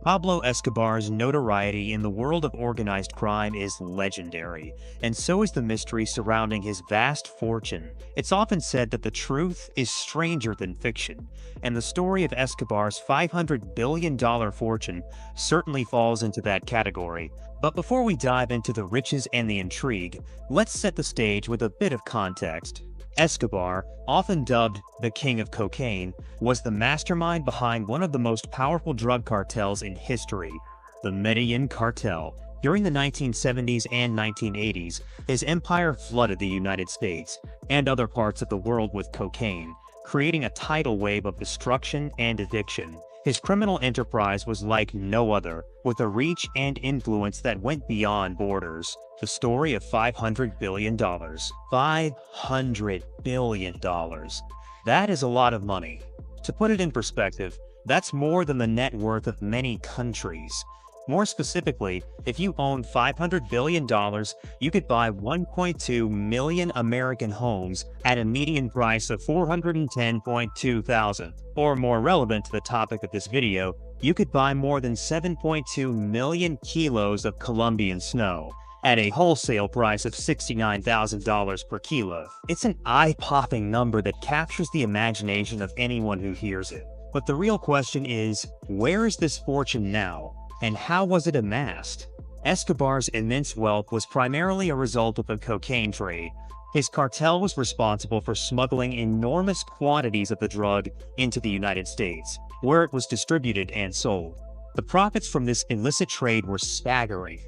Pablo Escobar's notoriety in the world of organized crime is legendary, and so is the mystery surrounding his vast fortune. It's often said that the truth is stranger than fiction, and the story of Escobar's $500 billion fortune certainly falls into that category. But before we dive into the riches and the intrigue, let's set the stage with a bit of context. Escobar, often dubbed the King of Cocaine, was the mastermind behind one of the most powerful drug cartels in history, the Medellin cartel. During the 1970s and 1980s, his empire flooded the United States and other parts of the world with cocaine, creating a tidal wave of destruction and addiction. His criminal enterprise was like no other, with a reach and influence that went beyond borders. The story of $500 billion. $500 billion. That is a lot of money. To put it in perspective, that's more than the net worth of many countries. More specifically, if you own $500 billion, you could buy 1.2 million American homes at a median price of $410.2 thousand. Or more relevant to the topic of this video, you could buy more than 7.2 million kilos of Colombian snow at a wholesale price of $69,000 per kilo. It's an eye-popping number that captures the imagination of anyone who hears it. But the real question is, where is this fortune now? And how was it amassed? Escobar's immense wealth was primarily a result of the cocaine trade. His cartel was responsible for smuggling enormous quantities of the drug into the United States, where it was distributed and sold. The profits from this illicit trade were staggering,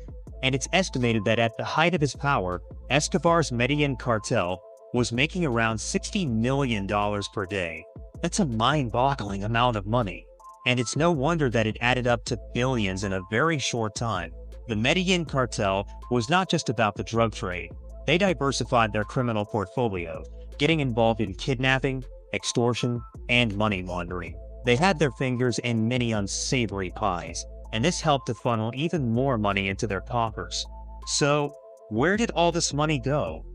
and it's estimated that at the height of his power, Escobar's Medellin cartel was making around $60 million per day. That's a mind-boggling amount of money. And it's no wonder that it added up to billions in a very short time. The Medellin cartel was not just about the drug trade. They diversified their criminal portfolio, getting involved in kidnapping, extortion, and money laundering. They had their fingers in many unsavory pies, and this helped to funnel even more money into their coffers. So, where did all this money go?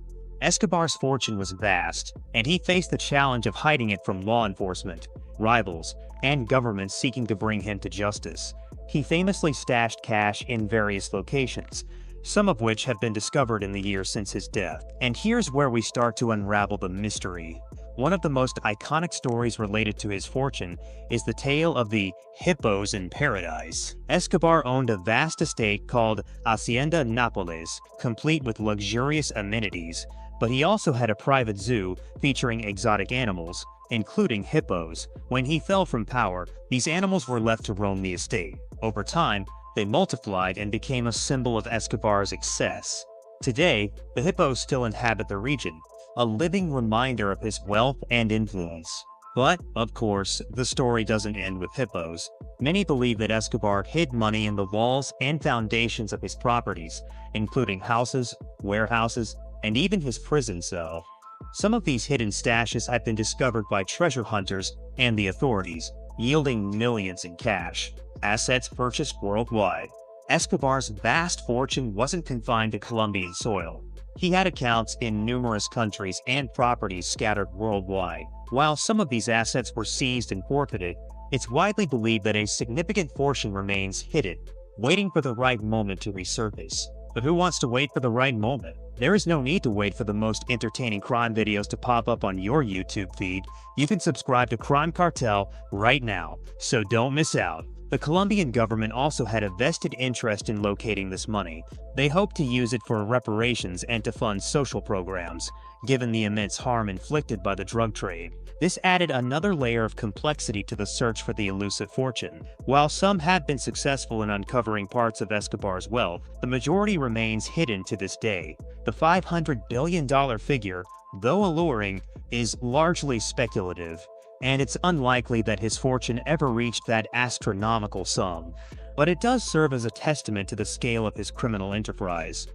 Escobar's fortune was vast, and he faced the challenge of hiding it from law enforcement, rivals, and governments seeking to bring him to justice. He famously stashed cash in various locations, some of which have been discovered in the years since his death. And here's where we start to unravel the mystery. One of the most iconic stories related to his fortune is the tale of the hippos in paradise. Escobar owned a vast estate called Hacienda Nápoles, complete with luxurious amenities, but he also had a private zoo featuring exotic animals, including hippos. When he fell from power, these animals were left to roam the estate. Over time, they multiplied and became a symbol of Escobar's excess. Today, the hippos still inhabit the region, a living reminder of his wealth and influence. But, of course, the story doesn't end with hippos. Many believe that Escobar hid money in the walls and foundations of his properties, including houses, warehouses, and even his prison cell. Some of these hidden stashes have been discovered by treasure hunters and the authorities, yielding millions in cash, assets purchased worldwide. Escobar's vast fortune wasn't confined to Colombian soil. He had accounts in numerous countries and properties scattered worldwide. While some of these assets were seized and forfeited, it's widely believed that a significant portion remains hidden, waiting for the right moment to resurface. But who wants to wait for the right moment? There is no need to wait for the most entertaining crime videos to pop up on your YouTube feed. You can subscribe to Crime Cartel right now, so don't miss out. The Colombian government also had a vested interest in locating this money. They hoped to use it for reparations and to fund social programs, given the immense harm inflicted by the drug trade. This added another layer of complexity to the search for the elusive fortune. While some have been successful in uncovering parts of Escobar's wealth, the majority remains hidden to this day. The $500 billion figure, though alluring, is largely speculative, and it's unlikely that his fortune ever reached that astronomical sum. But it does serve as a testament to the scale of his criminal enterprise.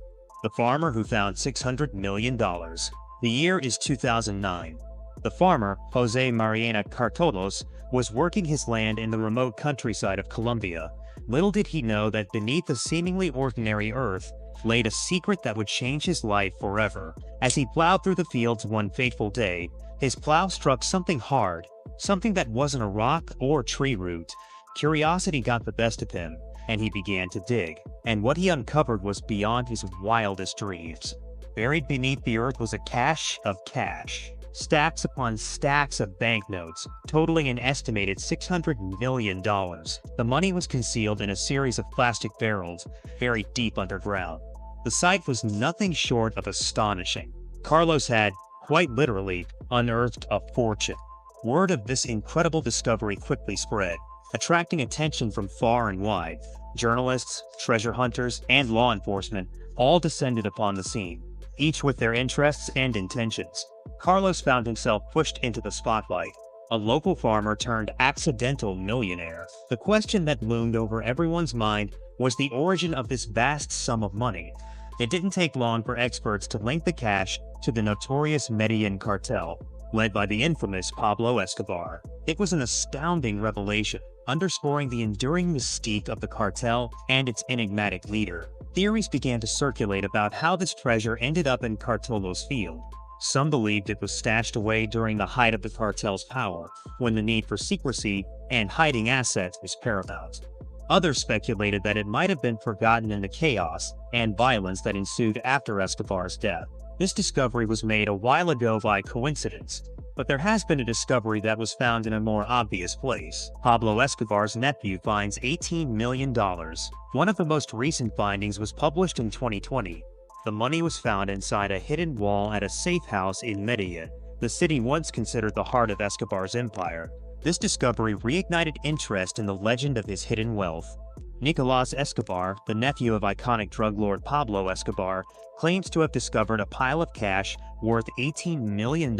The farmer who found $600 million. The year is 2009. The farmer, Jose Mariana Cartolos, was working his land in the remote countryside of Colombia. Little did he know that beneath the seemingly ordinary earth laid a secret that would change his life forever. As he plowed through the fields one fateful day, his plow struck something hard, something that wasn't a rock or tree root. Curiosity got the best of him, and he began to dig, and what he uncovered was beyond his wildest dreams. Buried beneath the earth was a cache of cash. Stacks upon stacks of banknotes, totaling an estimated $600 million. The money was concealed in a series of plastic barrels, buried deep underground. The sight was nothing short of astonishing. Carlos had, quite literally, unearthed a fortune. Word of this incredible discovery quickly spread, attracting attention from far and wide. Journalists, treasure hunters, and law enforcement all descended upon the scene, each with their interests and intentions. Carlos found himself pushed into the spotlight, a local farmer turned accidental millionaire. The question that loomed over everyone's mind was the origin of this vast sum of money. It didn't take long for experts to link the cash to the notorious Medellin cartel, led by the infamous Pablo Escobar. It was an astounding revelation, underscoring the enduring mystique of the cartel and its enigmatic leader. Theories began to circulate about how this treasure ended up in Cartolo's field. Some believed it was stashed away during the height of the cartel's power, when the need for secrecy and hiding assets was paramount. Others speculated that it might have been forgotten in the chaos and violence that ensued after Escobar's death. This discovery was made a while ago by coincidence, but there has been a discovery that was found in a more obvious place. Pablo Escobar's nephew finds $18 million. One of the most recent findings was published in 2020. The money was found inside a hidden wall at a safe house in Medellin, the city once considered the heart of Escobar's empire. This discovery reignited interest in the legend of his hidden wealth. Nicolas Escobar, the nephew of iconic drug lord Pablo Escobar, claims to have discovered a pile of cash worth $18 million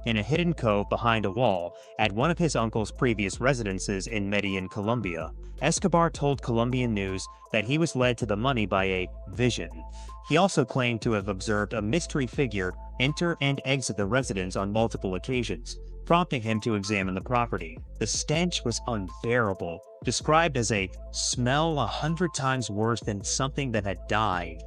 in a hidden cove behind a wall at one of his uncle's previous residences in Medellin, Colombia. Escobar told Colombian News that he was led to the money by a vision. He also claimed to have observed a mystery figure enter and exit the residence on multiple occasions, prompting him to examine the property. The stench was unbearable, described as a smell 100 times worse than something that had died.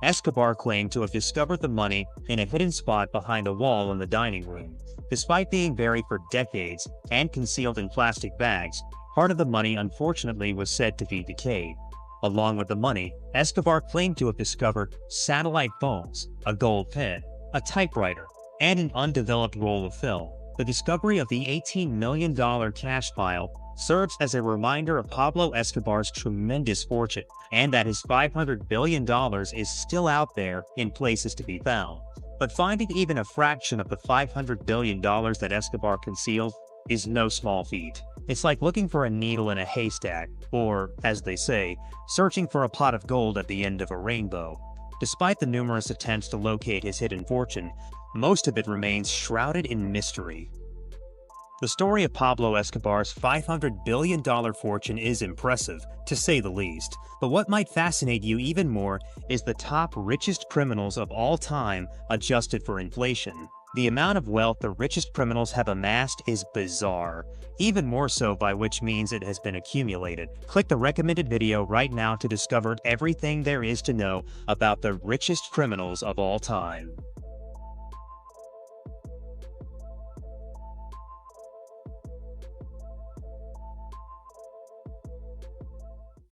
Escobar claimed to have discovered the money in a hidden spot behind a wall in the dining room. Despite being buried for decades and concealed in plastic bags, part of the money unfortunately was said to be decayed. Along with the money, Escobar claimed to have discovered satellite phones, a gold pen, a typewriter, and an undeveloped roll of film. The discovery of the $18 million cash pile serves as a reminder of Pablo Escobar's tremendous fortune, and that his $500 billion is still out there in places to be found. But finding even a fraction of the $500 billion that Escobar concealed is no small feat. It's like looking for a needle in a haystack, or, as they say, searching for a pot of gold at the end of a rainbow. Despite the numerous attempts to locate his hidden fortune, most of it remains shrouded in mystery. The story of Pablo Escobar's $500 billion fortune is impressive, to say the least. But what might fascinate you even more is the top richest criminals of all time adjusted for inflation. The amount of wealth the richest criminals have amassed is bizarre, even more so by which means it has been accumulated. Click the recommended video right now to discover everything there is to know about the richest criminals of all time.